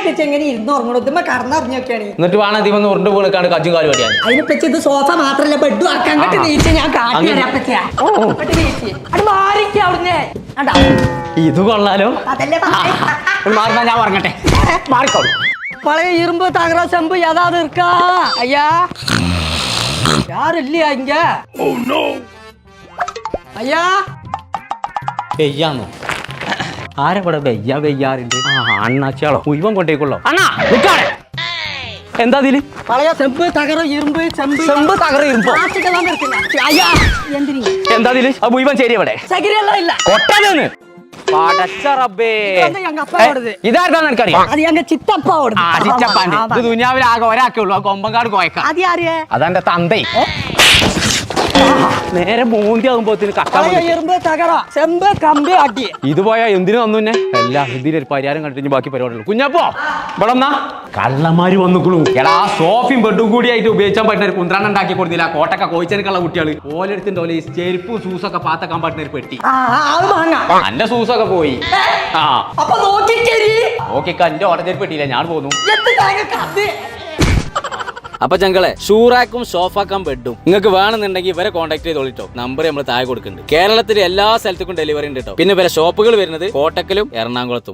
Pitch എങ്ങനെ ഇരുന്ന് ഉറങ്ങണം ഇതുമ്മ കടന്നറിഞ്ഞൊക്കെയാണ്. എന്നിട്ട് വേണം ഇതിമൊന്ന് ഉരുണ്ട് വീണക്കാണ്ട് കജ്ജും കാലും പറ്റിയാണ്. അതിനെ പറ്റി ഇത് സോഫ മാത്രല്ല ബെഡും ആക്കാൻ അങ്ങോട്ട് നീച്ച് ഞാൻ കാട്ടി തരാൻ പറ്റിയ മാറിക്ക അവിടുന്ന്. ഇത് കൊള്ളാലോ. അതല്ലേ മാറുന്ന ഞാൻ പറഞ്ഞട്ടെ മാറിക്കോളൂ. பழைய இரும்பு தகர செம்பு ஏதாவது இருக்கா ஐயா? யாரும் இல்லையா இங்க? ஐயா വെയ്യാന്നോ? ആരെവിടെ വെയ്യ വെയ്യാറുണ്ട്? അണ്ണാച്ചാളോ മുഴുവൻ കൊണ്ടേക്കുള്ളോ? അണ്ണാ നിക്കാടെ. എന്താ ഇതില്? பழைய செம்பு தகரம் இரும்பு செம்பு செம்பு தகரம் இரும்பு பிளாஸ்டிக் இருக்குங்க. ஐயா எந்திரி. എന്താ ഇതില്? ആ മുഴുവൻ ശരി എവിടെ? சகிரியெல்லாம் இல்ல. കൊട്ടാന്ന് പടച്ച റബ്ബേ. எங்க அப்பாவோடது. ഇതാർക്കാന്ന് എനിക്കറിയാം. அது எங்க சித்தப்பாவோடது. ആ ചിറ്റപ്പാന്റെ. ഇത് ദുനിയാവിൽ ആകെ ഒരാക്കേ ഉള്ളൂ. ആ കൊമ്പങ്കാട് കോയക്ക. அது யாரு? അതെന്റെ തന്തേ. നേരെ മൂന്തി ആകുമ്പോത്തിന് பழைய இரும்பு தகரம் செம்பு கம்பு அடி. ഇത് പോയാ എന്തിനു വന്നു തന്നെ എല്ലാ ഇതിനൊരു പരിഹാരം കണ്ടിട്ട് ബാക്കി പരിപാടിയുള്ളൂ. കുഞ്ഞപ്പോ ഇവിടെ കള്ളന്മാര് വന്നുക്കുള്ളൂ. എടാ സോഫയും ബെഡും കൂടിയായിട്ട് ഉപയോഗിക്കാൻ പറ്റുന്ന ഒരു കുന്ത്രാണ് ഉണ്ടാക്കി കൊടുത്തില്ല. കോട്ടക്ക കോയിച്ചെടുക്കുള്ള കുട്ടികള് ഓലെടുത്തിന്റെ പോലെ ചെരുപ്പും സൂസൊക്കെ പാത്തക്കാൻ പറ്റുന്ന ഒരു പെട്ടി. എന്റെ സൂസൊക്കെ പോയി. ആ അപ്പൊ നോക്കിക്ക എന്റെ ഓടച്ചേരി പെട്ടിയില്ല ഞാൻ പോന്നു. അപ്പൊ ചങ്കളെ ഷൂറാക്കും സോഫാക്കും ബെഡും നിങ്ങൾക്ക് വേണമെന്നുണ്ടെങ്കിൽ ഇവരെ കോൺടാക്ട് ചെയ്തോളിട്ടോ. നമ്പർ നമ്മൾ താഴെ കൊടുക്കുന്നുണ്ട്. കേരളത്തിലെ എല്ലാ സ്ഥലത്തേക്കും ഡെലിവറി ഉണ്ട് കേട്ടോ. പിന്നെ ഇവരെ ഷോപ്പുകൾ വരുന്നത് കോട്ടക്കലും എറണാകുളത്തും.